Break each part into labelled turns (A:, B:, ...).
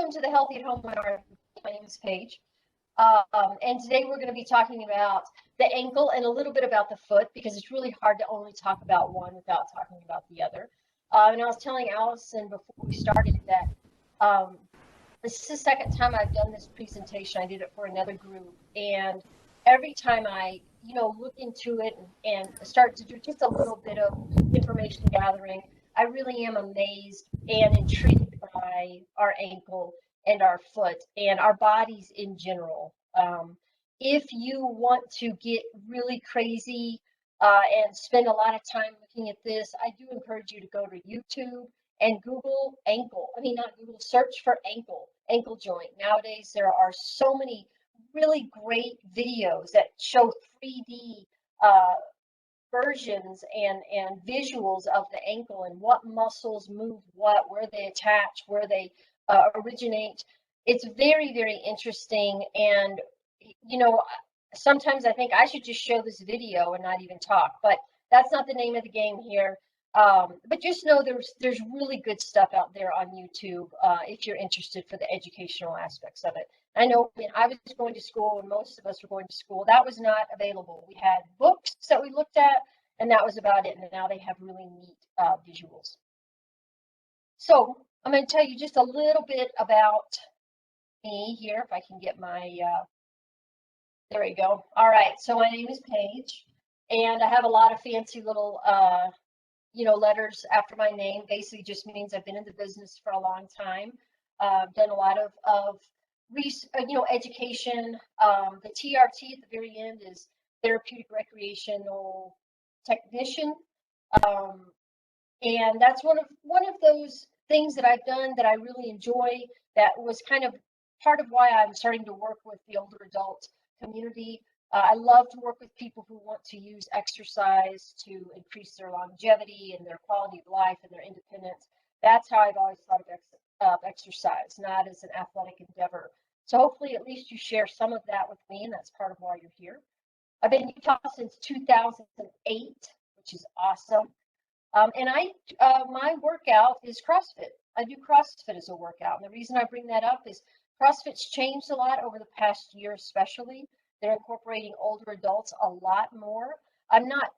A: Welcome to the Healthy at Home webinar. My name is Paige, and today we're going to be talking about the ankle and a little bit about the foot, because it's really hard to only talk about one without talking about the other. And I was telling Allison before we started that this is the second time I've done this presentation. I did it for another group, and every time I look into it and start to do just a little bit of information gathering, I really am amazed and intrigued by our ankle and our foot and our bodies in general. If you want to get really crazy and spend a lot of time looking at this, I do encourage you to go to YouTube and Google ankle. I mean, not Google, search for ankle joint. Nowadays, there are so many really great videos that show 3D versions and visuals of the ankle and what muscles move what, where they attach, where they originate. It's very, very interesting. And, sometimes I think I should just show this video and not even talk, but that's not the name of the game here. But just know there's really good stuff out there on YouTube if you're interested for the educational aspects of it. I know when I was going to school, and most of us were going to school, that was not available. We had books that we looked at, and that was about it. And now they have really neat visuals. So I'm going to tell you just a little bit about me here, if I can get my, there we go. All right, so my name is Paige, and I have a lot of fancy little letters after my name. Basically just means I've been in the business for a long time. Done a lot of education. The TRT at the very end is therapeutic recreational technician. And that's one of those things that I've done that I really enjoy. That was kind of part of why I'm starting to work with the older adult community. I love to work with people who want to use exercise to increase their longevity and their quality of life and their independence. That's how I've always thought of exercise, not as an athletic endeavor. So hopefully at least you share some of that with me, and that's part of why you're here. I've been in Utah since 2008, which is awesome. And my workout is CrossFit. I do CrossFit as a workout. And the reason I bring that up is CrossFit's changed a lot over the past year, especially. They're incorporating older adults a lot more. I'm not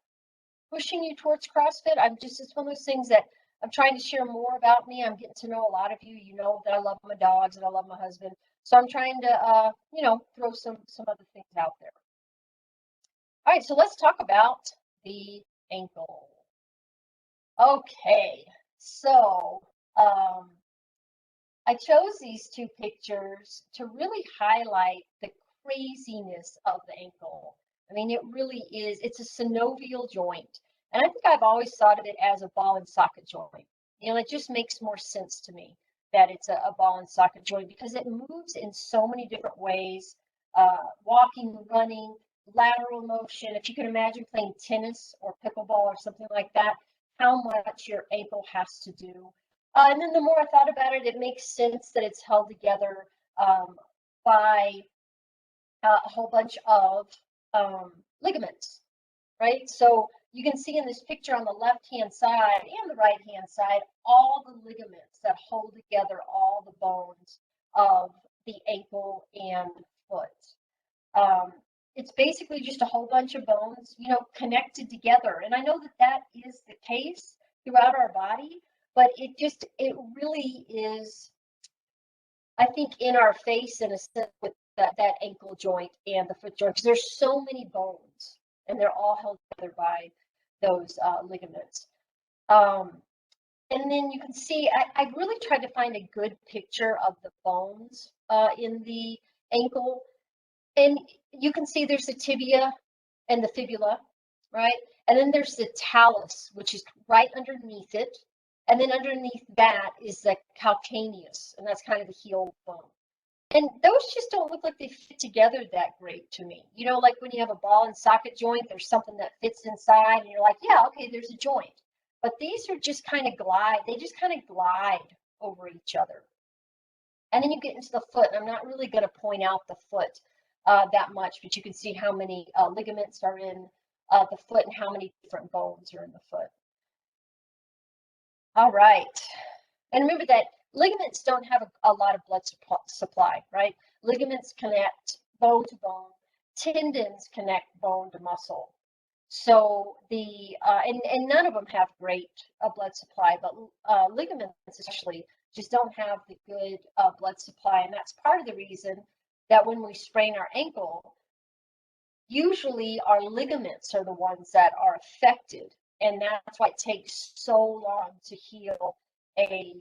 A: pushing you towards CrossFit. It's one of those things that I'm trying to share more about me. I'm getting to know a lot of you. You know that I love my dogs and I love my husband. So I'm trying to, throw some other things out there. All right, so let's talk about the ankle. Okay, so I chose these two pictures to really highlight the craziness of the ankle. I mean, it really is. It's a synovial joint. And I think I've always thought of it as a ball and socket joint. It just makes more sense to me that it's a ball and socket joint because it moves in so many different ways, walking, running, lateral motion. If you can imagine playing tennis or pickleball or something like that, how much your ankle has to do. And then the more I thought about it, it makes sense that it's held together by a whole bunch of ligaments, right? So you can see in this picture on the left-hand side and the right-hand side, all the ligaments that hold together all the bones of the ankle and foot. It's basically just a whole bunch of bones, connected together. And I know that is the case throughout our body, but it really is, I think, in our face in a sense with that ankle joint and the foot joint, because there's so many bones and they're all held together by those ligaments. And then you can see, I really tried to find a good picture of the bones in the ankle. And you can see there's the tibia and the fibula, right? And then there's the talus, which is right underneath it. And then underneath that is the calcaneus, and that's kind of the heel bone. And those just don't look like they fit together that great to me. Like when you have a ball and socket joint, there's something that fits inside, and you're like, yeah, okay, there's a joint. But these are just kind of they just kind of glide over each other. And then you get into the foot, and I'm not really going to point out the foot that much, but you can see how many ligaments are in the foot and how many different bones are in the foot. All right. And remember that ligaments don't have a lot of blood supply, right? Ligaments connect bone to bone, tendons connect bone to muscle. So and none of them have great blood supply, but ligaments especially just don't have the good blood supply, and that's part of the reason that when we sprain our ankle, usually our ligaments are the ones that are affected, and that's why it takes so long to heal a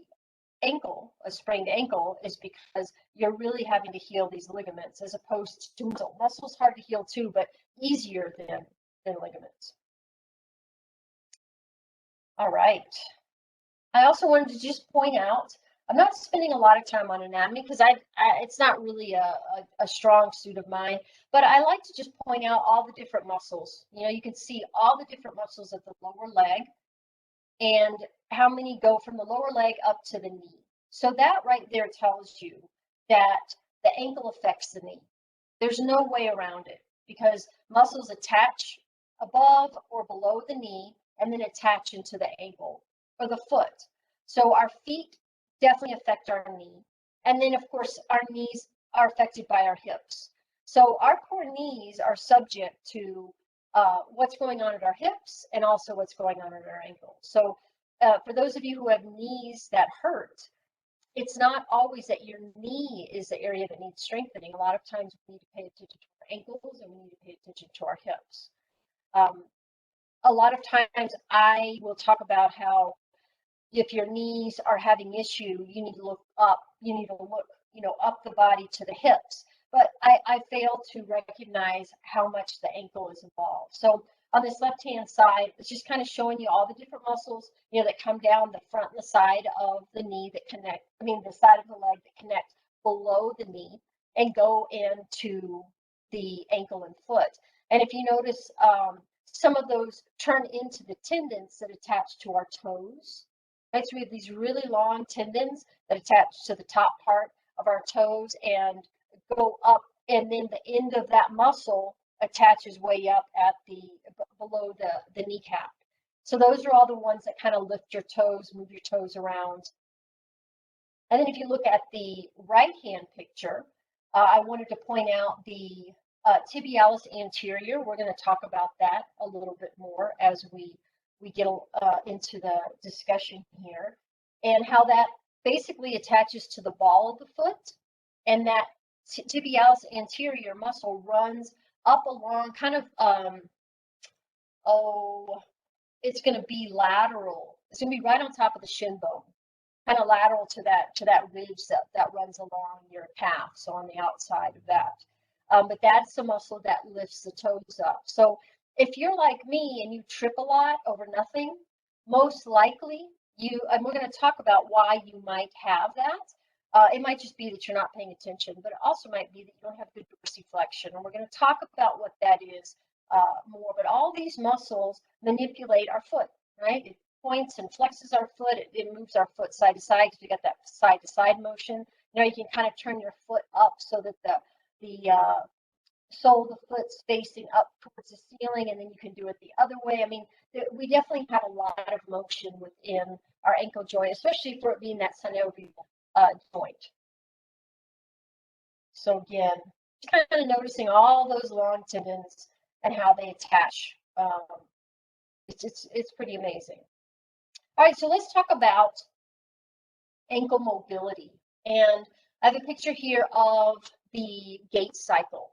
A: sprained ankle, is because you're really having to heal these ligaments as opposed to muscle. Muscle's hard to heal too, but easier than ligaments. All right. I also wanted to just point out, I'm not spending a lot of time on anatomy because it's not really a strong suit of mine, but I like to just point out all the different muscles. You know, you can see all the different muscles of the lower leg and how many go from the lower leg up to the knee. So that right there tells you that the ankle affects the knee. There's no way around it because muscles attach above or below the knee and then attach into the ankle or the foot. So our feet definitely affect our knee. And then, of course, our knees are affected by our hips. So our poor knees are subject to what's going on at our hips and also what's going on at our ankles. So for those of you who have knees that hurt, it's not always that your knee is the area that needs strengthening. A lot of times we need to pay attention to our ankles and we need to pay attention to our hips. A lot of times I will talk about how if your knees are having issue, you need to look up. You need to look, up the body to the hips. But I fail to recognize how much the ankle is involved. So on this left-hand side, it's just kind of showing you all the different muscles, that come down the front and the side of the knee that connect, the side of the leg that connect below the knee and go into the ankle and foot. And if you notice, some of those turn into the tendons that attach to our toes. Right? So we have these really long tendons that attach to the top part of our toes and go up, and then the end of that muscle attaches way up at below the kneecap. So those are all the ones that kind of lift your toes, move your toes around. And then if you look at the right hand picture, I wanted to point out the tibialis anterior. We're going to talk about that a little bit more as we get into the discussion here, and how that basically attaches to the ball of the foot, and that tibialis anterior muscle runs up along kind of it's going to be lateral. It's going to be right on top of the shin bone, kind of lateral to that ridge that runs along your calf, so on the outside of that. But that's the muscle that lifts the toes up. So if you're like me and you trip a lot over nothing, most likely and we're going to talk about why you might have that. It might just be that you're not paying attention, but it also might be that you don't have good dorsiflexion. And we're going to talk about what that is more. But all these muscles manipulate our foot, right? It points and flexes our foot. It moves our foot side to side because we got that side to side motion. You can kind of turn your foot up so that the sole of the foot's facing up towards the ceiling, and then you can do it the other way. We definitely have a lot of motion within our ankle joint, especially for it being that synovial joint. So again, just kind of noticing all those long tendons and how they attach. It's pretty amazing. All right, so let's talk about ankle mobility. And I have a picture here of the gait cycle.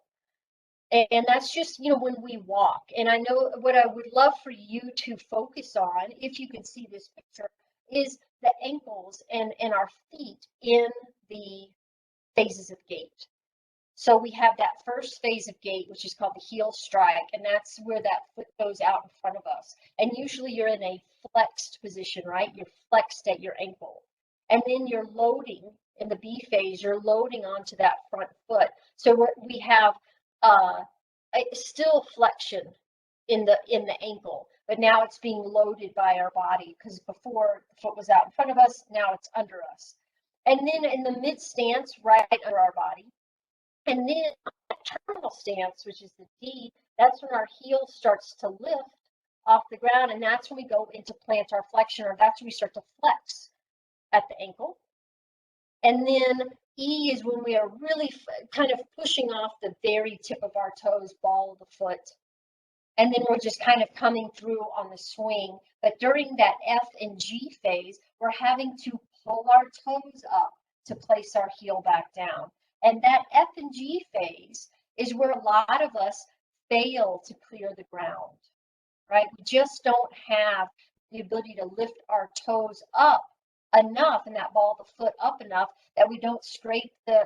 A: And that's just, when we walk. And I know what I would love for you to focus on, if you can see this picture, is the ankles and our feet in the phases of gait. So we have that first phase of gait, which is called the heel strike, and that's where that foot goes out in front of us. And usually you're in a flexed position, right? You're flexed at your ankle. And then you're loading in the B phase, you're loading onto that front foot. So we have still flexion in the ankle, but now it's being loaded by our body, because before the foot was out in front of us, now it's under us. And then in the mid stance, right under our body. And then terminal stance, which is the D, that's when our heel starts to lift off the ground, and that's when we go into plantar flexion, or that's when we start to flex at the ankle. And then E is when we are really kind of pushing off the very tip of our toes, ball of the foot. And then we're just kind of coming through on the swing. But during that F and G phase, we're having to pull our toes up to place our heel back down. And that F and G phase is where a lot of us fail to clear the ground, right? We just don't have the ability to lift our toes up enough and that ball of the foot up enough that we don't scrape the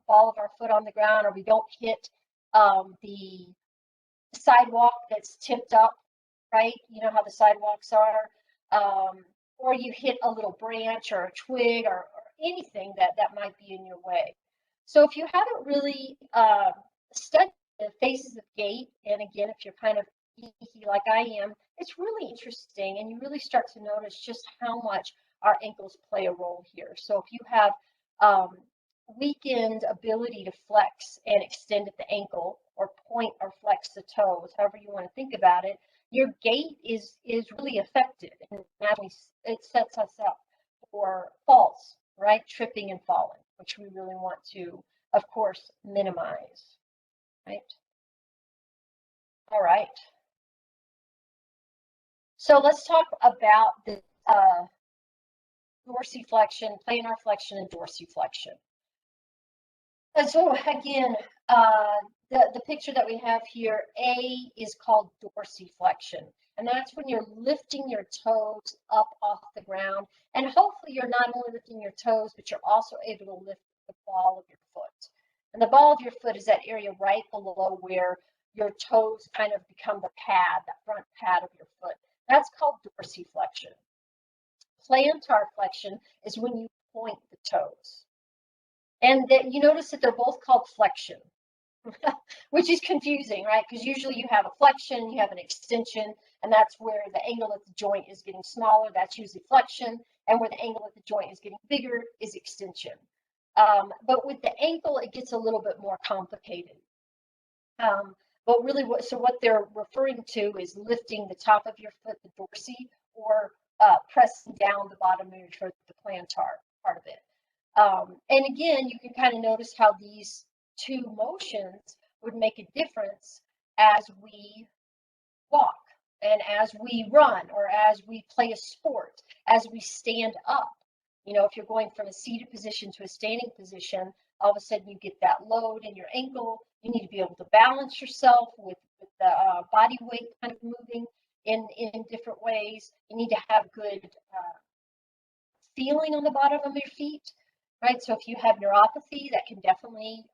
A: ball of our foot on the ground, or we don't hit the sidewalk that's tipped up, right? You know how the sidewalks are, or you hit a little branch or a twig or anything that might be in your way. So if you haven't really studied the phases of gait, and again, if you're kind of geeky like I am, it's really interesting, and you really start to notice just how much our ankles play a role here. So if you have weakened ability to flex and extend at the ankle, or point or flex the toes, however you want to think about it, your gait is really affected, and it sets us up for falls, right? Tripping and falling, which we really want to, of course, minimize, right? All right. So let's talk about the dorsiflexion, plantar flexion, and dorsiflexion. And so again, the picture that we have here, A is called dorsiflexion. And that's when you're lifting your toes up off the ground. And hopefully you're not only lifting your toes, but you're also able to lift the ball of your foot. And the ball of your foot is that area right below where your toes kind of become the pad, that front pad of your foot. That's called dorsiflexion. Plantar flexion is when you point the toes. And that you notice that they're both called flexion, which is confusing, right? Because usually you have a flexion, you have an extension, and that's where the angle at the joint is getting smaller. That's usually flexion. And where the angle at the joint is getting bigger is extension. But with the ankle, it gets a little bit more complicated. But really, what they're referring to is lifting the top of your foot, the dorsi, or pressing down the bottom of your foot, the plantar part of it. And again, you can kind of notice how these two motions would make a difference as we walk and as we run, or as we play a sport, as we stand up. You know, if you're going from a seated position to a standing position, all of a sudden you get that load in your ankle. You need to be able to balance yourself with the body weight kind of moving in different ways. You need to have good feeling on the bottom of your feet, right? So if you have neuropathy, that can definitely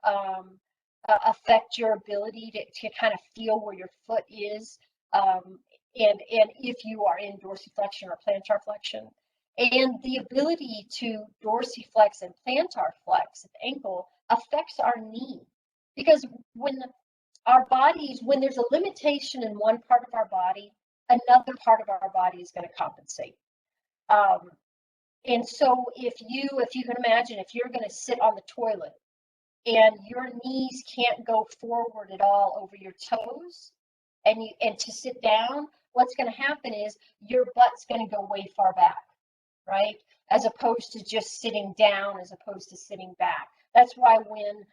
A: affect your ability to kind of feel where your foot is, and if you are in dorsiflexion or plantar flexion. And the ability to dorsiflex and plantar flex at the ankle affects our knee, because when there's a limitation in one part of our body, another part of our body is going to compensate. And so if you can imagine, if you're going to sit on the toilet and your knees can't go forward at all over your toes, and to sit down, what's going to happen is your butt's going to go way far back, right? As opposed to just sitting down, as opposed to sitting back. That's why when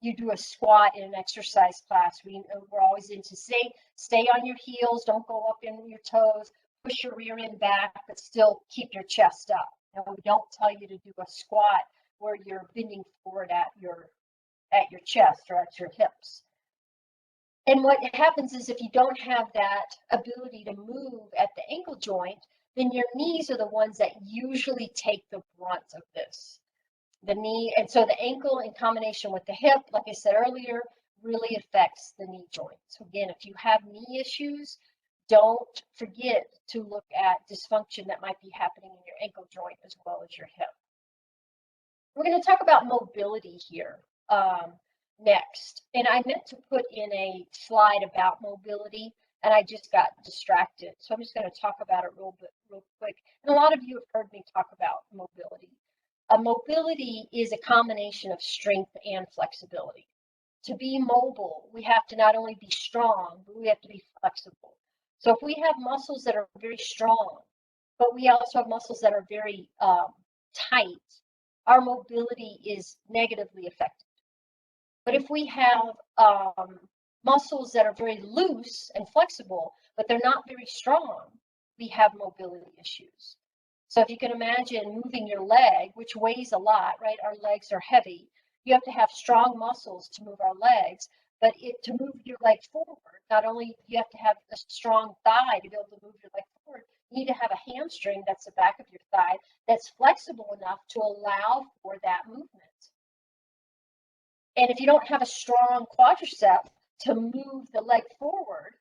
A: you do a squat in an exercise class, we're always into stay on your heels, don't go up in your toes, push your rear end back, but still keep your chest up. And we don't tell you to do a squat where you're bending forward at your chest or at your hips. And what happens is, if you don't have that ability to move at the ankle joint, then your knees are the ones that usually take the brunt of this. The knee, and so the ankle in combination with the hip, like I said earlier, really affects the knee joint. So again, if you have knee issues, don't forget to look at dysfunction that might be happening in your ankle joint as well as your hip. We're going to talk about mobility here next. And I meant to put in a slide about mobility, and I just got distracted. So I'm just going to talk about it real quick. And a lot of you have heard me talk about mobility. Mobility is a combination of strength and flexibility. To be mobile, we have to not only be strong, but we have to be flexible. So if we have muscles that are very strong, but we also have muscles that are very tight, our mobility is negatively affected. But if we have muscles that are very loose and flexible, but they're not very strong, we have mobility issues. So if you can imagine moving your leg, which weighs a lot, right? Our legs are heavy. You have to have strong muscles to move our legs, but to move your leg forward, not only do you have to have a strong thigh to be able to move your leg forward, you need to have a hamstring, that's the back of your thigh, that's flexible enough to allow for that movement. And if you don't have a strong quadricep to move the leg forward,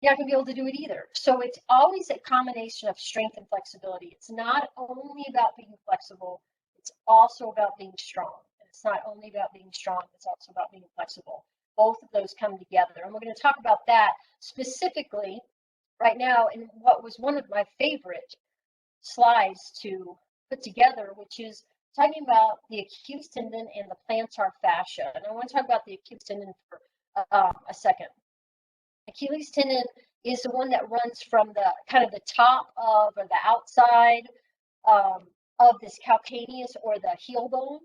A: you're not going to be able to do it either. So it's always a combination of strength and flexibility. It's not only about being flexible, it's also about being strong. And it's not only about being strong, it's also about being flexible. Both of those come together. And we're going to talk about that specifically right now in what was one of my favorite slides to put together, which is talking about the Achilles tendon and the plantar fascia. And I want to talk about the Achilles tendon for a second. Achilles tendon is the one that runs from the kind of the top of or the outside of this calcaneus or the heel bone,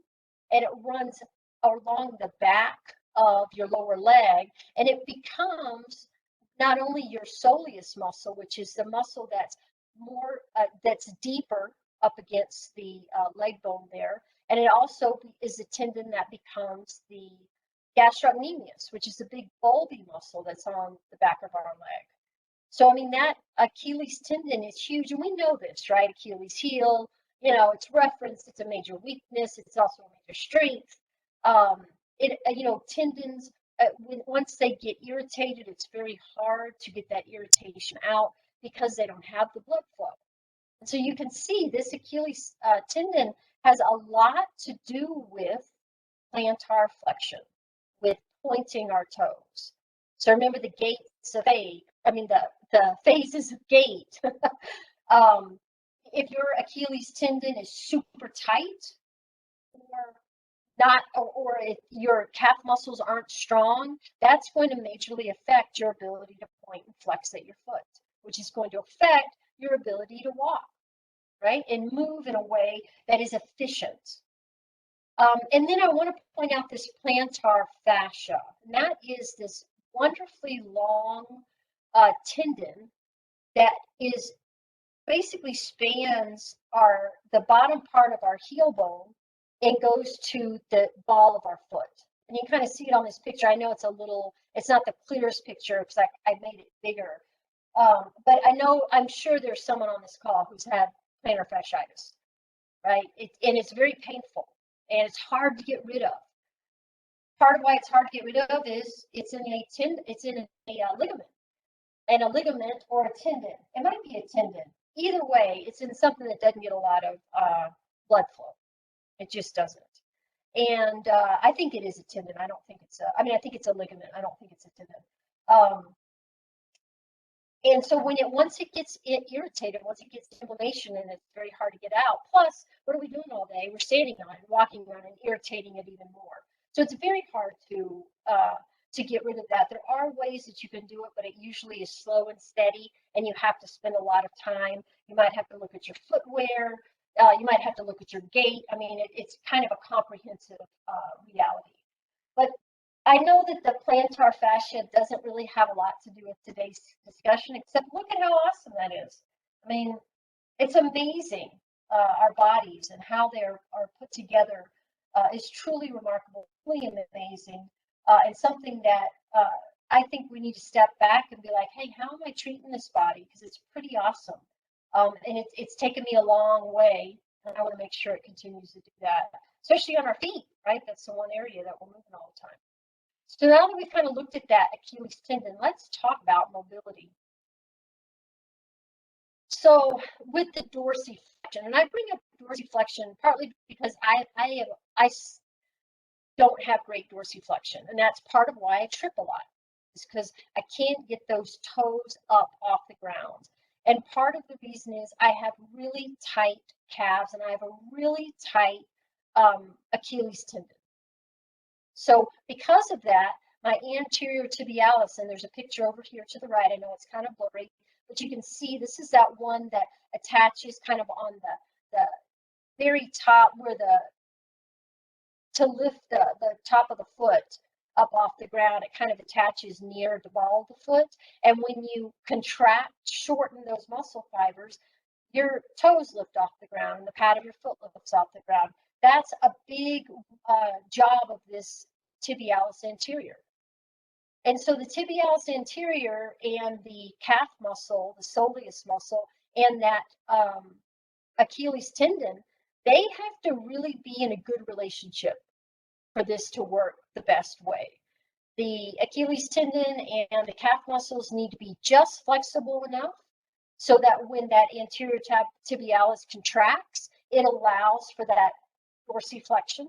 A: and it runs along the back of your lower leg, and it becomes not only your soleus muscle, which is the muscle that's more that's deeper up against the leg bone there, and it also is the tendon that becomes the gastrocnemius, which is the big bulby muscle that's on the back of our leg. So, I mean, that Achilles tendon is huge, and we know this, right? Achilles heel, you know, it's referenced, it's a major weakness, it's also a major strength. You know, tendons, once they get irritated, it's very hard to get that irritation out because they don't have the blood flow. And so you can see this Achilles tendon has a lot to do with plantar flexion, with pointing our toes. So remember the gates of faith, the phases of gait. If your Achilles tendon is super tight or not, or if your calf muscles aren't strong, that's going to majorly affect your ability to point and flex at your foot, which is going to affect your ability to walk, right? And move in a way that is efficient. And then I want to point out this plantar fascia. And that is this wonderfully long tendon that is basically spans the bottom part of our heel bone and goes to the ball of our foot. And you kind of see it on this picture. I know it's not the clearest picture because I made it bigger. But I'm sure there's someone on this call who's had plantar fasciitis, right? And it's very painful. And it's hard to get rid of. Part of why it's hard to get rid of is it's in a ligament, and a ligament or a tendon. It might be a tendon. Either way, it's in something that doesn't get a lot of blood flow. It just doesn't. And I think it is a tendon. I don't think it's I think it's a ligament. I don't think it's a tendon. And so once it gets irritated, once it gets inflammation, and it's very hard to get out. Plus, what are we doing all day? We're standing on it, walking around, and irritating it even more. So it's very hard to get rid of that. There are ways that you can do it, but it usually is slow and steady, and you have to spend a lot of time. You might have to look at your footwear. You might have to look at your gait. I mean, it's kind of a comprehensive reality. But I know that the plantar fascia doesn't really have a lot to do with today's discussion, except look at how awesome that is. I mean, it's amazing. Our bodies and how they are put together is truly remarkable, really amazing, and something that I think we need to step back and be like, hey, how am I treating this body? Because it's pretty awesome. And it's taken me a long way, and I want to make sure it continues to do that, especially on our feet, right? That's the one area that we're moving all the time. So now that we've kind of looked at that Achilles tendon, let's talk about mobility. So with the dorsiflexion, and I bring up dorsiflexion partly because I don't have great dorsiflexion, and that's part of why I trip a lot. Is because I can't get those toes up off the ground. And part of the reason is I have really tight calves and I have a really tight Achilles tendon. So because of that, my anterior tibialis, and there's a picture over here to the right, I know it's kind of blurry, but you can see this is that one that attaches kind of on very top where to lift the top of the foot up off the ground, it kind of attaches near the ball of the foot. And when you contract, shorten those muscle fibers, your toes lift off the ground and the pad of your foot lifts off the ground. That's a big job of this tibialis anterior. And so the tibialis anterior and the calf muscle, the soleus muscle, and that Achilles tendon, they have to really be in a good relationship for this to work the best way. The Achilles tendon and the calf muscles need to be just flexible enough so that when that anterior tibialis contracts, it allows for that dorsiflexion.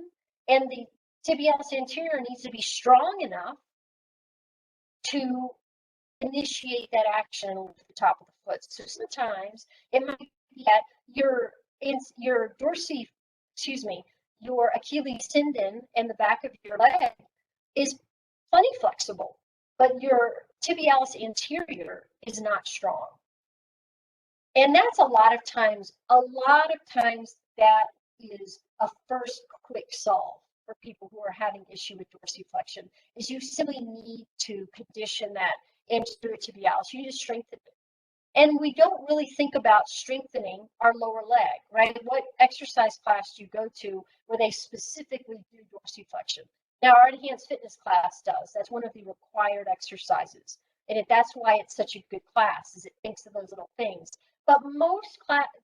A: And the tibialis anterior needs to be strong enough to initiate that action with the top of the foot. So sometimes it might be that your Achilles tendon and the back of your leg is plenty flexible, but your tibialis anterior is not strong. And that's a lot of times that is a first quick solve for people who are having issue with dorsiflexion, is you simply need to condition that anterior tibialis. You need to strengthen it. And we don't really think about strengthening our lower leg, right? What exercise class do you go to where they specifically do dorsiflexion? Now, our enhanced fitness class does. That's one of the required exercises. And that's why it's such a good class, is it thinks of those little things. But most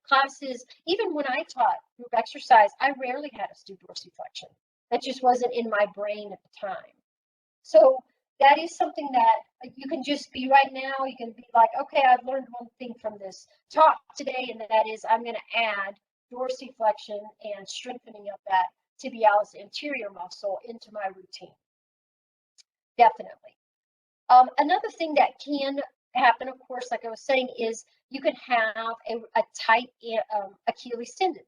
A: classes, even when I taught group exercise, I rarely had us do dorsiflexion. That just wasn't in my brain at the time. So that is something that you can just be right now. You can be like, okay, I've learned one thing from this talk today, and that is I'm going to add dorsiflexion and strengthening of that tibialis anterior muscle into my routine. Definitely. Another thing that can happen, of course, like I was saying, is you can have a tight Achilles tendon,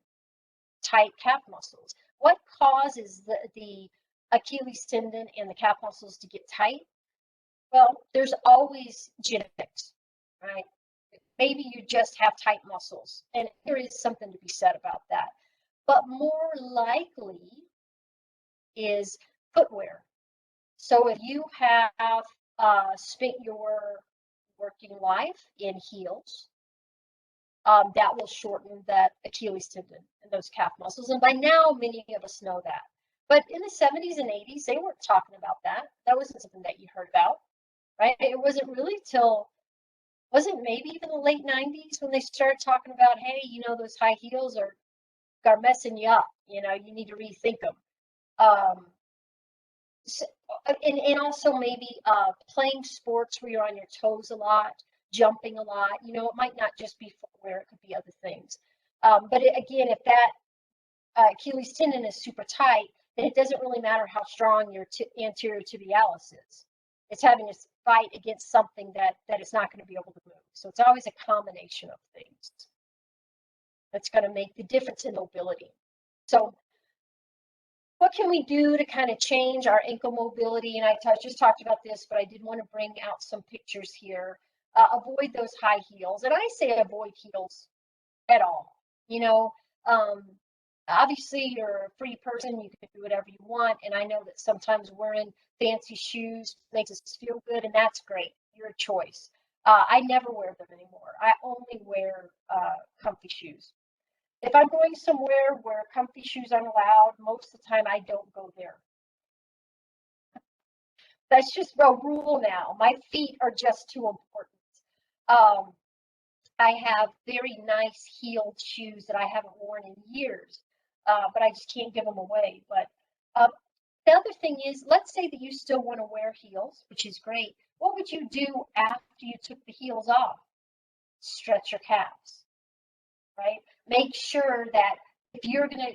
A: tight calf muscles. What causes the Achilles tendon and the calf muscles to get tight? Well, there's always genetics, right? Maybe you just have tight muscles, and there is something to be said about that. But more likely is footwear. So if you have spent your working life in heels, that will shorten that Achilles tendon and those calf muscles. And by now, many of us know that. But in the 70s and 80s, they weren't talking about that. That wasn't something that you heard about, right? It wasn't really wasn't maybe even the late 90s when they started talking about, hey, those high heels are messing you up. You need to rethink them. So, and also maybe playing sports where you're on your toes a lot, jumping a lot. It might not just be footwear, it could be other things. But again, if that Achilles tendon is super tight, then it doesn't really matter how strong your anterior tibialis is. It's having to fight against something that it's not going to be able to move. So it's always a combination of things that's going to make the difference in mobility. So what can we do to kind of change our ankle mobility? And I just talked about this, but I did want to bring out some pictures here. Avoid those high heels. And I say avoid heels at all. Obviously, you're a free person. You can do whatever you want. And I know that sometimes wearing fancy shoes makes us feel good, and that's great. Your choice. I never wear them anymore. I only wear comfy shoes. If I'm going somewhere where comfy shoes aren't allowed, most of the time I don't go there. That's just a rule now. My feet are just too important. I have very nice heeled shoes that I haven't worn in years, but I just can't give them away. But the other thing is, let's say that you still want to wear heels, which is great. What would you do after you took the heels off? Stretch your calves, right? Make sure that if you're going to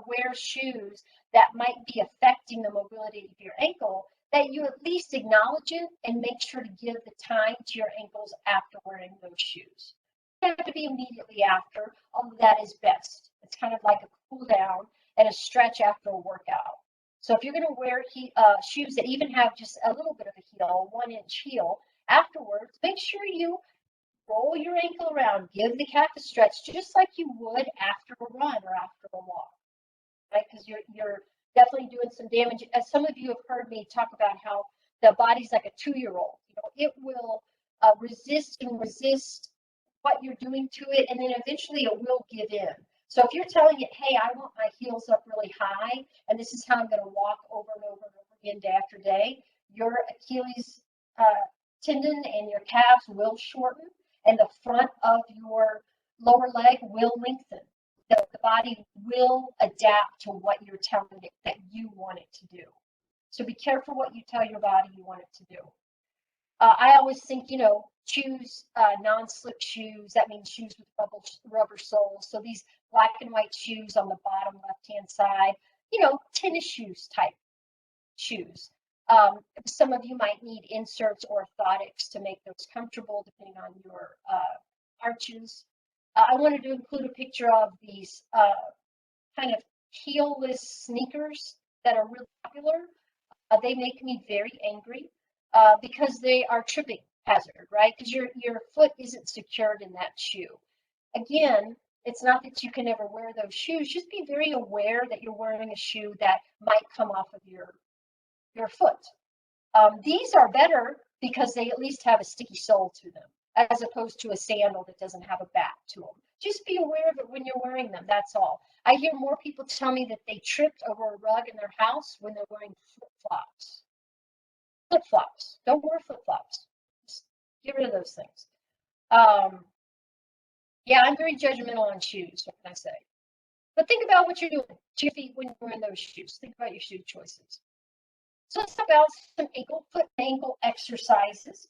A: wear shoes that might be affecting the mobility of your ankle, that you at least acknowledge it and make sure to give the time to your ankles after wearing those shoes. It doesn't have to be immediately after, although that is best. It's kind of like a cool down and a stretch after a workout. So if you're going to wear shoes that even have just a little bit of a heel, 1-inch heel, afterwards, make sure you roll your ankle around, give the calf a stretch, just like you would after a run or after a walk, right? Because you're definitely doing some damage. As some of you have heard me talk about how the body's like a 2-year-old. You know, it will resist and resist what you're doing to it, and then eventually it will give in. So if you're telling it, hey, I want my heels up really high, and this is how I'm going to walk over and over and over again, day after day, your Achilles tendon and your calves will shorten, and the front of your lower leg will lengthen. The body will adapt to what you're telling it that you want it to do. So be careful what you tell your body you want it to do. I always think, choose non-slip shoes. That means shoes with rubber soles. So these black and white shoes on the bottom left-hand side, tennis shoes type shoes. Some of you might need inserts or orthotics to make those comfortable, depending on your arches. I wanted to include a picture of these kind of heelless sneakers that are really popular. They make me very angry because they are tripping hazard, right? Because your foot isn't secured in that shoe. Again, it's not that you can never wear those shoes. Just be very aware that you're wearing a shoe that might come off of your foot. These are better because they at least have a sticky sole to them, as opposed to a sandal that doesn't have a back to them. Just be aware of it when you're wearing them, that's all. I hear more people tell me that they tripped over a rug in their house when they're wearing flip-flops. Flip-flops. Don't wear flip-flops. Just get rid of those things. Yeah, I'm very judgmental on shoes, what can I say? But think about what you're doing to your feet when you're wearing those shoes. Think about your shoe choices. So let's talk about some foot ankle exercises.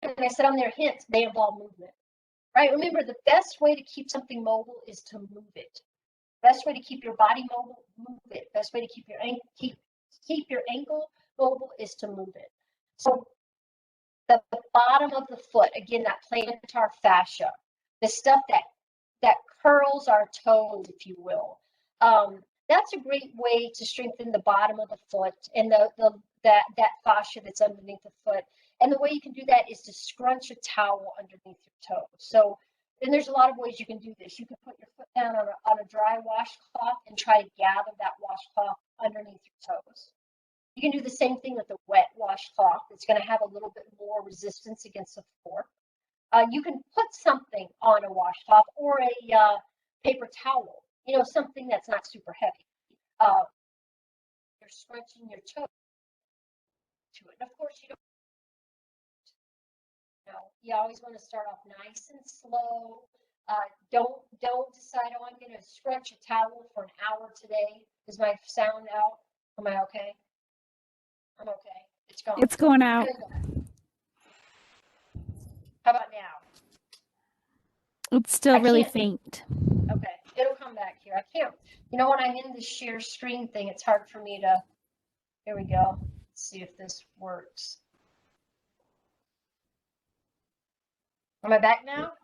A: And I said on their hints, they involve movement, right? Remember, the best way to keep something mobile is to move it. Best way to keep your body mobile, move it. Best way to keep your ankle mobile is to move it. So the bottom of the foot, again, that plantar fascia, the stuff that curls our toes, if you will. That's a great way to strengthen the bottom of the foot and that fascia that's underneath the foot. And the way you can do that is to scrunch a towel underneath your toes. So, and there's a lot of ways you can do this. You can put your foot down on a dry washcloth and try to gather that washcloth underneath your toes. You can do the same thing with a wet washcloth. It's going to have a little bit more resistance against the floor. You can put something on a washcloth or a paper towel, something that's not super heavy. You're scrunching your toe to it. And of course, you always want to start off nice and slow. Don't decide, oh, I'm going to scrunch a towel for an hour today. Is my sound out? Am I okay? I'm okay. It's gone.
B: It's going out.
A: How about now?
B: It's still really faint.
A: Okay, it'll come back here. I can't. When I'm in the share screen thing, it's hard for me to. Here we go. Let's see if this works. Am I back now?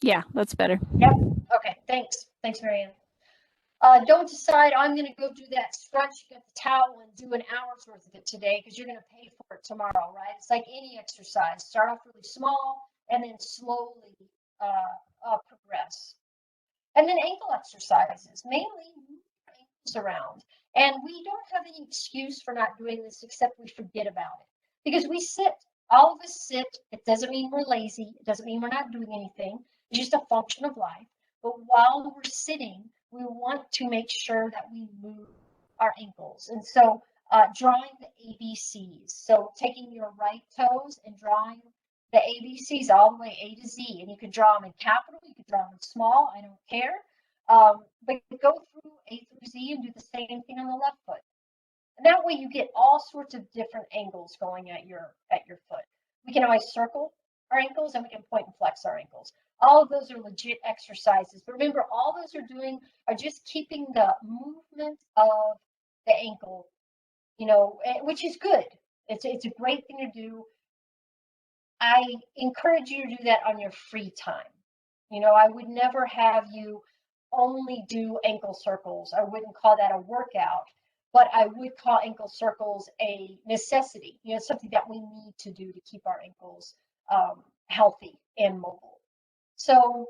B: Yeah, that's better.
A: Yep. Okay. Thanks, Marianne. Don't decide I'm going to go do that scrunch, get the towel, and do an hour's worth of it today because you're going to pay for it tomorrow, right? It's like any exercise. Start off really small and then slowly progress. And then ankle exercises, mainly move your ankles around. And we don't have any excuse for not doing this except we forget about it because we sit. All of us sit. It doesn't mean we're lazy. It doesn't mean we're not doing anything. It's just a function of life. But while we're sitting, we want to make sure that we move our ankles. And so drawing the ABCs. So taking your right toes and drawing the ABCs all the way A to Z. And you can draw them in capital. You can draw them in small. I don't care. But go through A through Z and do the same thing on the left foot. And that way you get all sorts of different angles going at your foot. We can always circle our ankles and we can point and flex our ankles. All of those are legit exercises. But remember, all those are doing are just keeping the movement of the ankle, which is good. It's a great thing to do. I encourage you to do that on your free time. I would never have you only do ankle circles. I wouldn't call that a workout, but I would call ankle circles a necessity. Something that we need to do to keep our ankles healthy and mobile. So,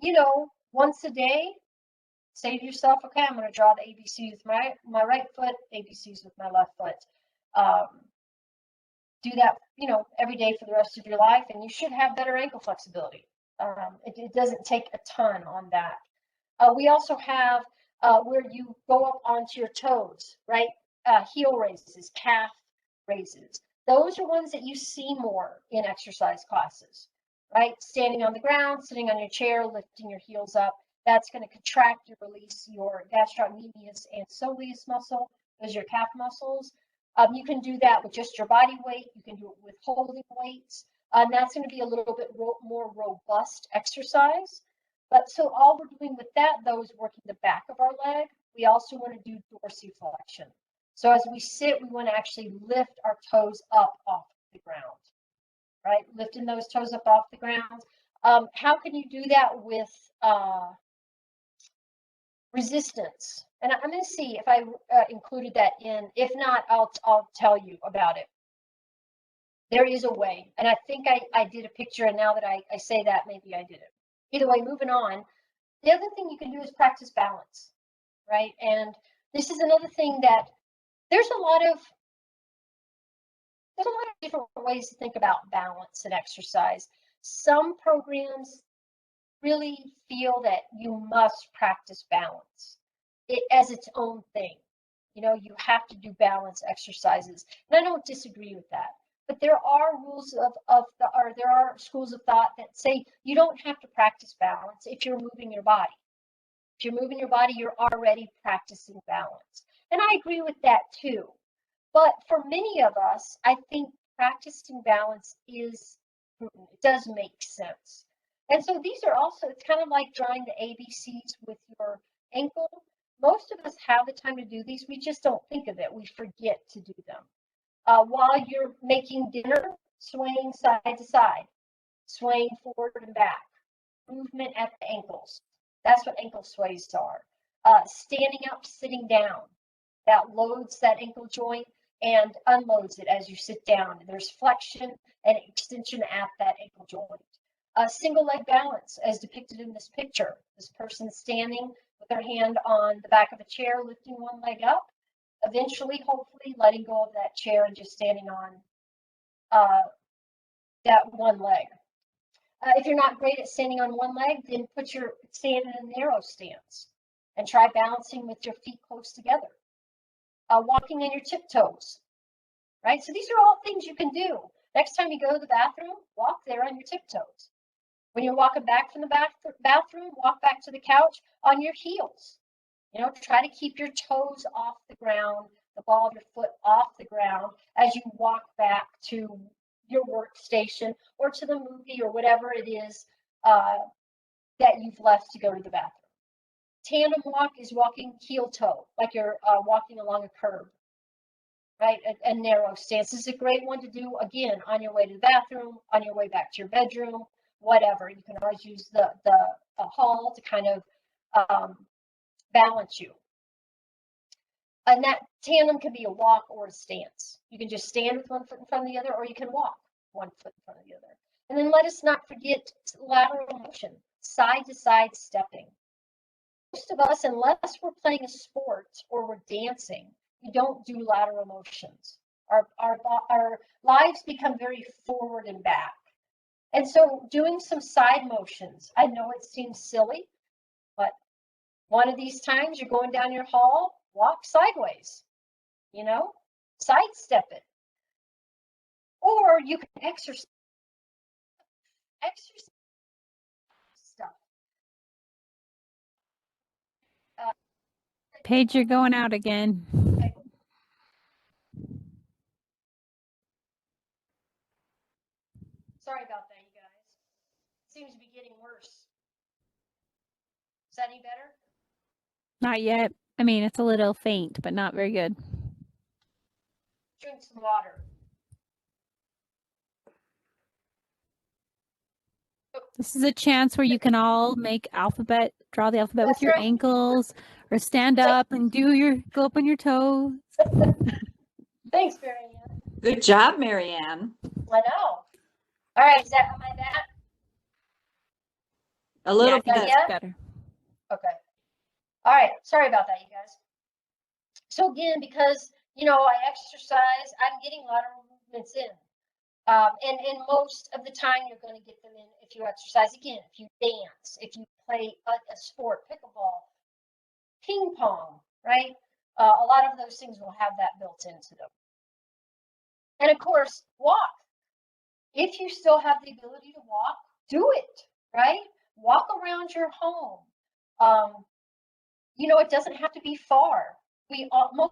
A: you know, once a day, say to yourself, okay, I'm going to draw the ABCs with my right foot, ABCs with my left foot. Do that, you know, every day for the rest of your life, and you should have better ankle flexibility. It doesn't take a ton on that. We also have where you go up onto your toes, right? Heel raises, calf raises. Those are ones that you see more in exercise classes, right? Standing on the ground, sitting on your chair, lifting your heels up. That's going to contract and release your gastrocnemius and soleus muscle. Those are your calf muscles. You can do that with just your body weight. You can do it with holding weights. And that's going to be a little bit more robust exercise. But so all we're doing with that, though, is working the back of our leg. We also want to do dorsiflexion. So as we sit, we want to actually lift our toes up off the ground, right? Lifting those toes up off the ground. How can you do that with resistance? And I'm going to see if I included that in. If not, I'll tell you about it. There is a way, and I think I did a picture, and now that I say that, maybe I did it. Either way, moving on. The other thing you can do is practice balance, right? And this is another thing that there's a lot of different ways to think about balance and exercise. Some programs really feel that you must practice balance it as its own thing. You know, you have to do balance exercises. And I don't disagree with that. But there are rules there are schools of thought that say you don't have to practice balance if you're moving your body. If you're moving your body, you're already practicing balance. And I agree with that too. But for many of us, I think practicing balance is prudent. It does make sense. And so these are also, it's kind of like drawing the ABCs with your ankle. Most of us have the time to do these. We just don't think of it. We forget to do them. While you're making dinner, swaying side to side, swaying forward and back, movement at the ankles. That's what ankle sways are. Standing up, sitting down. That loads that ankle joint and unloads it as you sit down. There's flexion and extension at that ankle joint. Single leg balance, as depicted in this picture. This person standing with their hand on the back of a chair, lifting one leg up, eventually, hopefully, letting go of that chair and just standing on that one leg. If you're not great at standing on one leg, then stand in a narrow stance and try balancing with your feet close together. Walking on your tiptoes, right? So these are all things you can do. Next time you go to the bathroom, walk there on your tiptoes. When you're walking back from the bathroom, walk back to the couch on your heels. You know, try to keep your toes off the ground, the ball of your foot off the ground as you walk back to your workstation or to the movie or whatever it is that you've left to go to the bathroom. Tandem walk is walking heel toe, like you're walking along a curb, right? A narrow stance. This is a great one to do, again, on your way to the bathroom, on your way back to your bedroom, whatever. You can always use the hall to kind of balance you. And that tandem can be a walk or a stance. You can just stand with one foot in front of the other, or you can walk one foot in front of the other. And then let us not forget lateral motion, side to side stepping. Most of us, unless we're playing a sport or we're dancing, we don't do lateral motions. Our lives become very forward and back. And so doing some side motions, I know it seems silly, but one of these times you're going down your hall, walk sideways, you know, sidestep it. Or you can exercise stuff.
B: Paige, you're going out again.
A: Okay. Sorry about that, you guys. It seems to be getting worse. Is that any better?
B: Not yet. I mean, it's a little faint, but not very good.
A: Drink some water.
B: This is a chance where you can all make alphabet, draw the alphabet with your ankles, or stand up and go up on your toes.
A: Thanks, Marianne.
C: Good job, Marianne.
A: I know. All right, am I back?
C: A little
B: Yeah, I think
C: bit.
B: it's better.
A: Okay. All right. Sorry about that, you guys. So again, because, you know, I exercise, I'm getting lateral movements in. And most of the time you're going to get them in if you exercise. Again, if you dance, if you play a sport, pickleball, ping pong, right? A lot of those things will have that built into them. And of course, walk. If you still have the ability to walk, do it, right? Walk around your home. You know, it doesn't have to be far.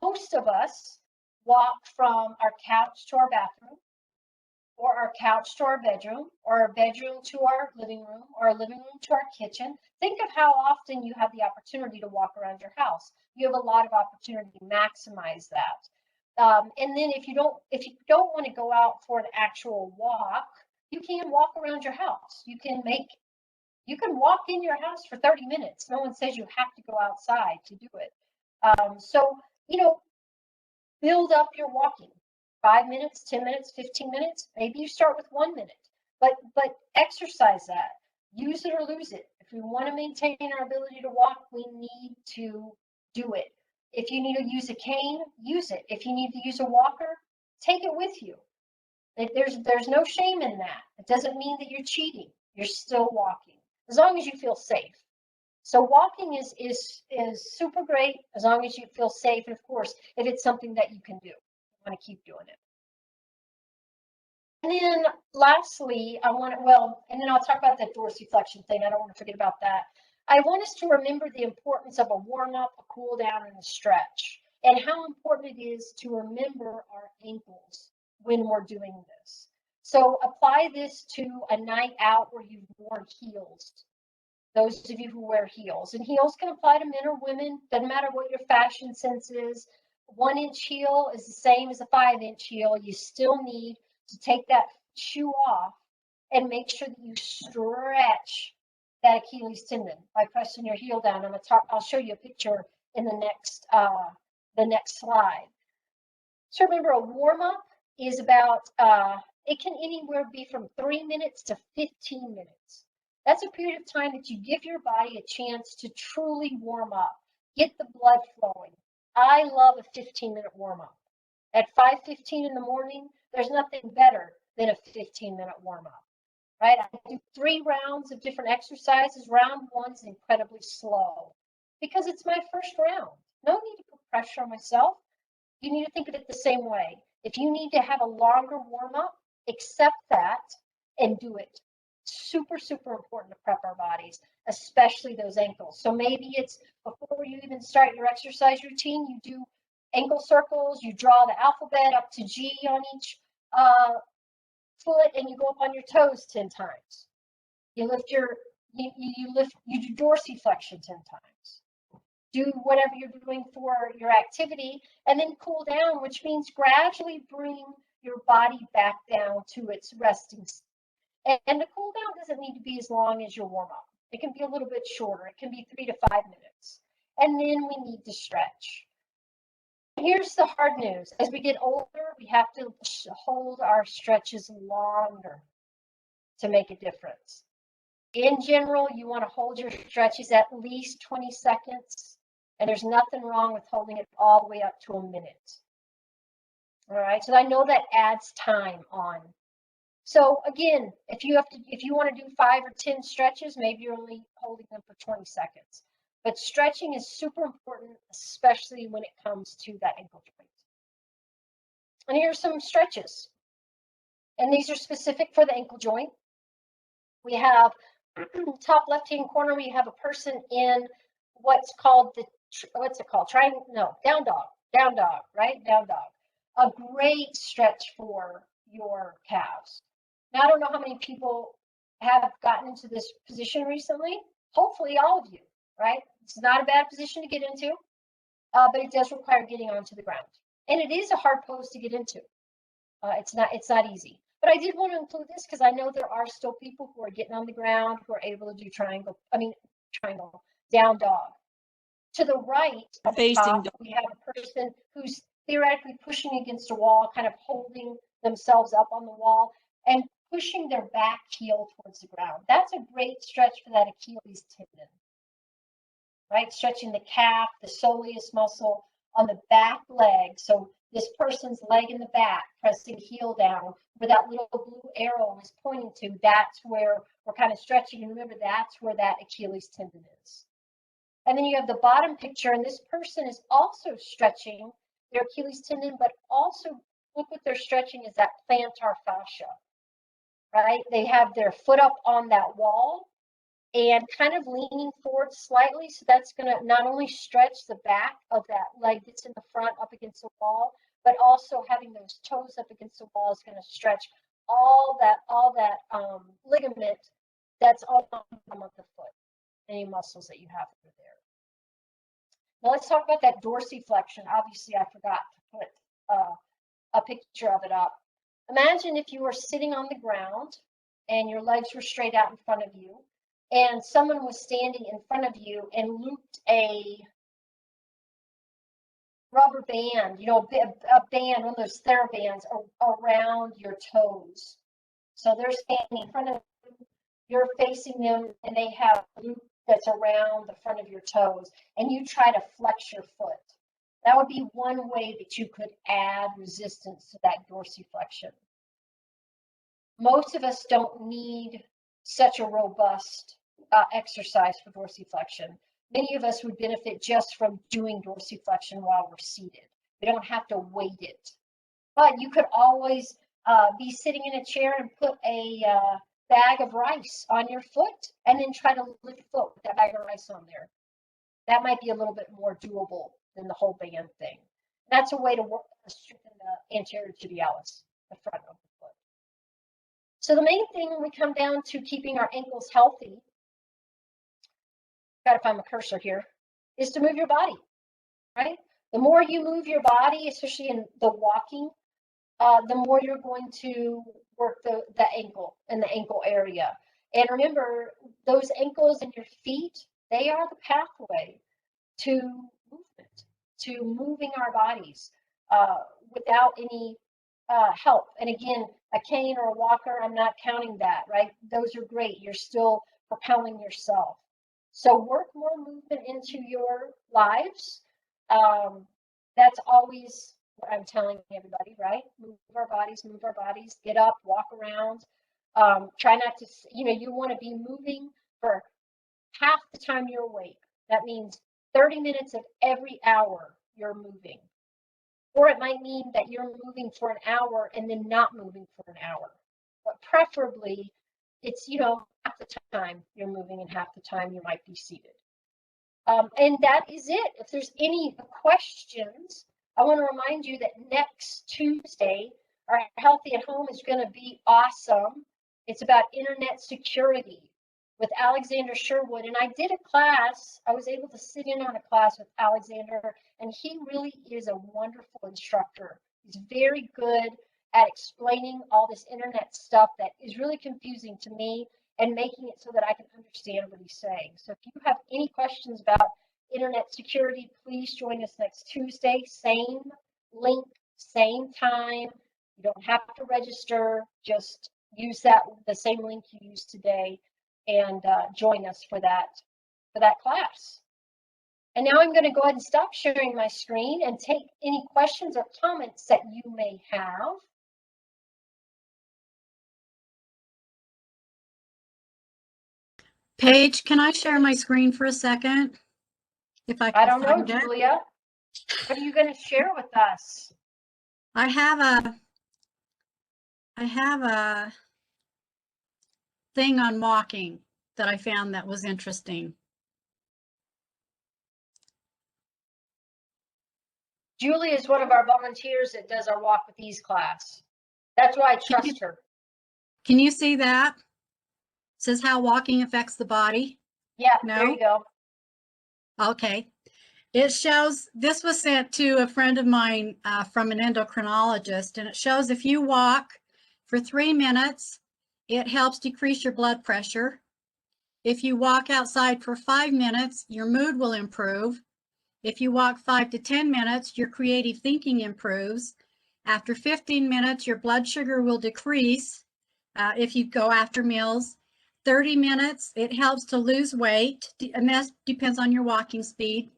A: Most of us walk from our couch to our bathroom, or our couch to our bedroom, or our bedroom to our living room, or our living room to our kitchen. Think of how often you have the opportunity to walk around your house. You have a lot of opportunity to maximize that. And then if you don't want to go out for an actual walk, you can walk around your house. You can walk in your house for 30 minutes. No one says you have to go outside to do it. So, you know, build up your walking. 5 minutes, 10 minutes, 15 minutes. Maybe you start with 1 minute, but exercise that. Use it or lose it. If we want to maintain our ability to walk, we need to do it. If you need to use a cane, use it. If you need to use a walker, take it with you. There's no shame in that. It doesn't mean that you're cheating. You're still walking, as long as you feel safe. So walking is super great as long as you feel safe. And of course, if it's something that you can do, you want to keep doing it. And then lastly, and then I'll talk about that dorsiflexion thing. I don't want to forget about that. I want us to remember the importance of a warm up, a cool down, and a stretch, and how important it is to remember our ankles when we're doing this. So apply this to a night out where you've worn heels. Those of you who wear heels, and heels can apply to men or women, doesn't matter what your fashion sense is. 1 inch heel is the same as a 5-inch heel. You still need to take that shoe off and make sure that you stretch that Achilles tendon by pressing your heel down. I'll show you a picture in the next slide. So remember, a warm up is about it can anywhere be from 3 minutes to 15 minutes. That's a period of time that you give your body a chance to truly warm up, get the blood flowing. I love a 15-minute warm up. At 5:15 in the morning, there's nothing better than a 15-minute warm up, right? I do 3 rounds of different exercises. Round 1 is incredibly slow because it's my first round. No need to put pressure on myself. You need to think of it the same way. If you need to have a longer warm up, accept that and do it. Super, super important to prep our bodies, especially those ankles. So maybe it's before you even start your exercise routine, you do ankle circles, you draw the alphabet up to G on each foot, and you go up on your toes 10 times. You do dorsiflexion 10 times. Do whatever you're doing for your activity, and then cool down, which means gradually bring your body back down to its resting state. And the cool down doesn't need to be as long as your warm up. It can be a little bit shorter. It can be 3 to 5 minutes. And then we need to stretch. Here's the hard news. As we get older, we have to hold our stretches longer to make a difference. In general, you want to hold your stretches at least 20 seconds. And there's nothing wrong with holding it all the way up to a minute. All right, so I know that adds time on. So again, if you want to do 5 or 10 stretches, maybe you're only holding them for 20 seconds. But stretching is super important, especially when it comes to that ankle joint. And here's some stretches. And these are specific for the ankle joint. We have top left-hand corner, we have a person in what's called down dog, right? Down dog. A great stretch for your calves. Now, I don't know how many people have gotten into this position recently. Hopefully all of you, right? It's not a bad position to get into, but it does require getting onto the ground. And it is a hard pose to get into. It's not easy. But I did want to include this because I know there are still people who are getting on the ground who are able to do triangle, down dog. To the right, at the top, we have a person who's theoretically pushing against a wall, kind of holding themselves up on the wall. And pushing their back heel towards the ground. That's a great stretch for that Achilles tendon, right? Stretching the calf, the soleus muscle on the back leg. So this person's leg in the back, pressing heel down, where that little blue arrow is pointing to, that's where we're kind of stretching. And remember, that's where that Achilles tendon is. And then you have the bottom picture, and this person is also stretching their Achilles tendon, but also look what they're stretching is that plantar fascia, right? They have their foot up on that wall and kind of leaning forward slightly. So that's going to not only stretch the back of that leg that's in the front up against the wall, but also having those toes up against the wall is going to stretch all that ligament that's on the bottom of the foot, any muscles that you have over there. Now let's talk about that dorsiflexion. Obviously, I forgot to put a picture of it up. Imagine if you were sitting on the ground and your legs were straight out in front of you, and someone was standing in front of you and looped a rubber band, you know, a band, one of those TheraBands around your toes. So they're standing in front of you, you're facing them, and they have a loop that's around the front of your toes, and you try to flex your foot. That would be one way that you could add resistance to that dorsiflexion. Most of us don't need such a robust exercise for dorsiflexion. Many of us would benefit just from doing dorsiflexion while we're seated. We don't have to weight it. But you could always be sitting in a chair and put a bag of rice on your foot and then try to lift your foot with that bag of rice on there. That might be a little bit more doable than the whole band thing. That's a way to work to strengthen the anterior tibialis, the front of the foot. So the main thing when we come down to keeping our ankles healthy, got to find my cursor here, is to move your body, right? The more you move your body, especially in the walking, the more you're going to work the ankle and the ankle area. And remember, those ankles and your feet, they are the pathway to movement, to moving our bodies without any help. And again, a cane or a walker, I'm not counting that, right? Those are great. You're still propelling yourself. So work more movement into your lives. That's always what I'm telling everybody, right? Move our bodies, get up, walk around. Try not to, you want to be moving for half the time you're awake. That means 30 minutes of every hour you're moving. Or it might mean that you're moving for an hour and then not moving for an hour. But preferably, it's, half the time you're moving and half the time you might be seated. And that is it. If there's any questions, I want to remind you that next Tuesday, our Healthy at Home is going to be awesome. It's about internet security with Alexander Sherwood. And I did a class. I was able to sit in on a class with Alexander, and he really is a wonderful instructor. He's very good at explaining all this internet stuff that is really confusing to me and making it so that I can understand what he's saying. So if you have any questions about internet security, please join us next Tuesday. Same link, same time. You don't have to register. Just use the same link you used today and join us for that class. And now I'm going to go ahead and stop sharing my screen and take any questions or comments that you may have.
C: Paige, can I share my screen for a second? If I
A: don't know, Julia. What are you going to share with us?
C: I have a thing on walking that I found that was interesting.
A: Julia is one of our volunteers that does our Walk with Ease class. That's why I trust her.
C: Can you see that? It says how walking affects the body.
A: Yeah,
C: No?
A: there you go.
C: Okay. It shows, this was sent to a friend of mine from an endocrinologist, and it shows if you walk for 3 minutes, it helps decrease your blood pressure. If you walk outside for 5 minutes, your mood will improve. If you walk 5 to 10 minutes, your creative thinking improves. After 15 minutes, your blood sugar will decrease. if you go after meals. 30 minutes, it helps to lose weight, and that depends on your walking speed.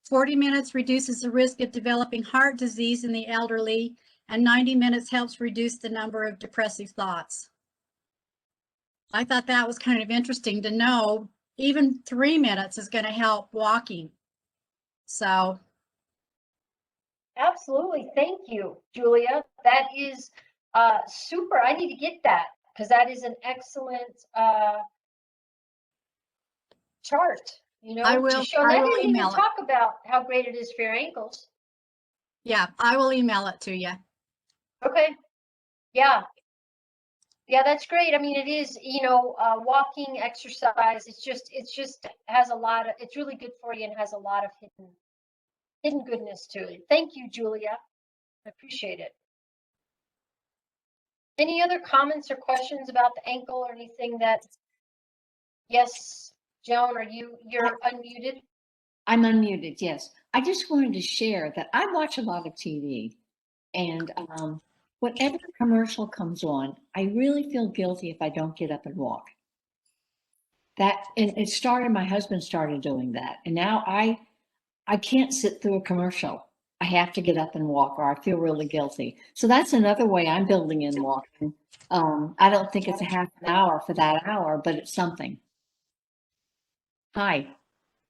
C: 40 minutes reduces the risk of developing heart disease in the elderly, and 90 minutes helps reduce the number of depressive thoughts. I thought that was kind of interesting to know. Even 3 minutes is going to help walking. So.
A: Absolutely. Thank you, Julia. That is super. I need to get that because that is an excellent chart, you know,
C: I will
A: to show. And I didn't even
C: email it.
A: talk about how great it is for your ankles.
C: Yeah, I will email it to you.
A: Okay. Yeah. Yeah, that's great. I mean, it is, you know, walking exercise. It's just has a lot of, it's really good for you and has a lot of hidden goodness to it. Thank you, Julia. I appreciate it. Any other comments or questions about the ankle or anything that, yes, Joan, you're unmuted?
D: I'm unmuted, yes. I just wanted to share that I watch a lot of TV, and whenever a commercial comes on, I really feel guilty if I don't get up and walk. And it started, my husband started doing that, and now I can't sit through a commercial. I have to get up and walk, or I feel really guilty. So that's another way I'm building in walking. I don't think it's a half an hour for that hour, but it's something. Hi.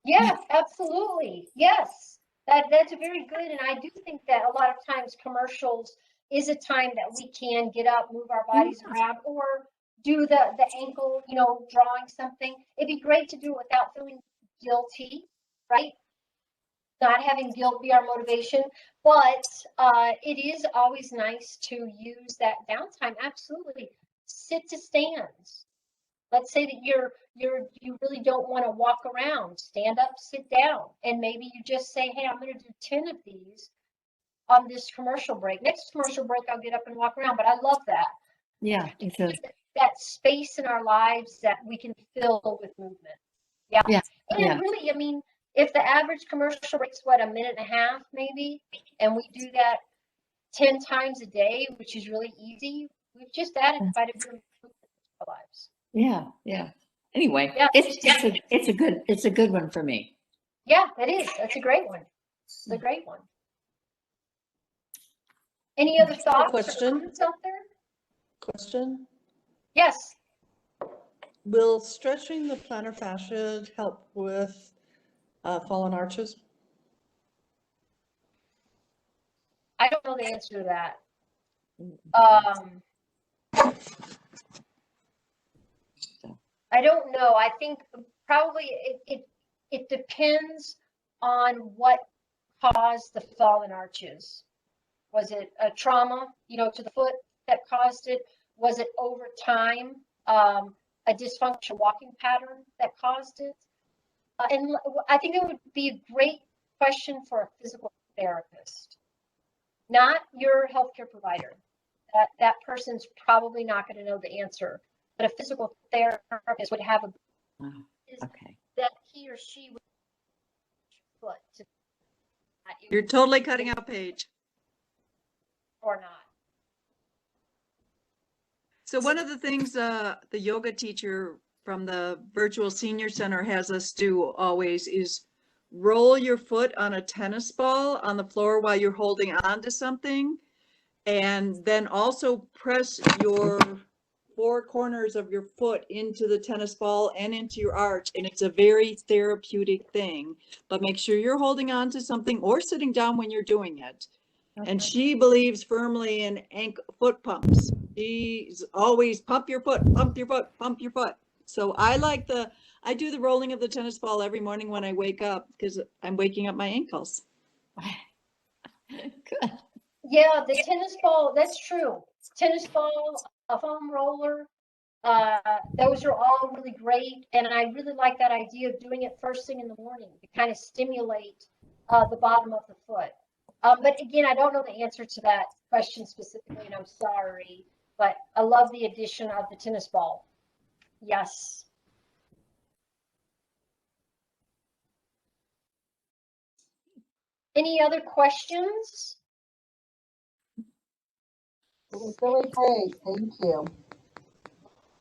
A: Yes, absolutely. Yes, that's very good. And I do think that a lot of times commercials is a time that we can get up, move our bodies around, or do the ankle, you know, drawing something. It'd be great to do it without feeling guilty, right? Not having guilt be our motivation, but it is always nice to use that downtime. Absolutely. Sit to stands. Let's say that you really don't want to walk around. Stand up, sit down, and maybe you just say, hey, I'm going to do 10 of these on this commercial break. Next commercial break, I'll get up and walk around. But I love that.
D: Yeah, it's a
A: that space in our lives that we can fill with movement. Yeah.
D: Yeah,
A: And
D: yeah.
A: really, I mean, if the average commercial break's what, a minute and a half maybe, and we do that 10 times a day, which is really easy, we've just added quite a bit of movement to our lives.
D: Yeah. Anyway,
A: Yeah.
D: it's a good one for me.
A: Yeah, it is. That's a great one. It's a great one. Any other thoughts or comments out there?
E: Question.
A: Yes.
E: Will stretching the plantar fascia help with fallen arches?
A: I don't know the answer to that. I don't know. I think probably it depends on what caused the fallen arches. Was it a trauma, you know, to the foot that caused it? Was it over time, a dysfunctional walking pattern that caused it? And I think it would be a great question for a physical therapist, not your healthcare provider. That person's probably not going to know the answer, but a physical therapist would have a
D: Okay.
A: that he or she would foot to.
E: You're totally cutting out, Paige.
A: Or not.
E: So one of the things the yoga teacher from the virtual senior center has us do always is roll your foot on a tennis ball on the floor while you're holding on to something, and then also press your four corners of your foot into the tennis ball and into your arch, and it's a very therapeutic thing. But make sure you're holding on to something or sitting down when you're doing it. Okay. And she believes firmly in foot pumps. She's always pump your foot, pump your foot, pump your foot. So I do the rolling of the tennis ball every morning when I wake up because I'm waking up my ankles.
D: Good.
A: Yeah, the tennis ball, that's true. Tennis ball, a foam roller, those are all really great. And I really like that idea of doing it first thing in the morning to kind of stimulate the bottom of the foot. But again, I don't know the answer to that question specifically, and I'm sorry, but I love the addition of the tennis ball. Yes. Any other questions?
F: It was really great. Thank you.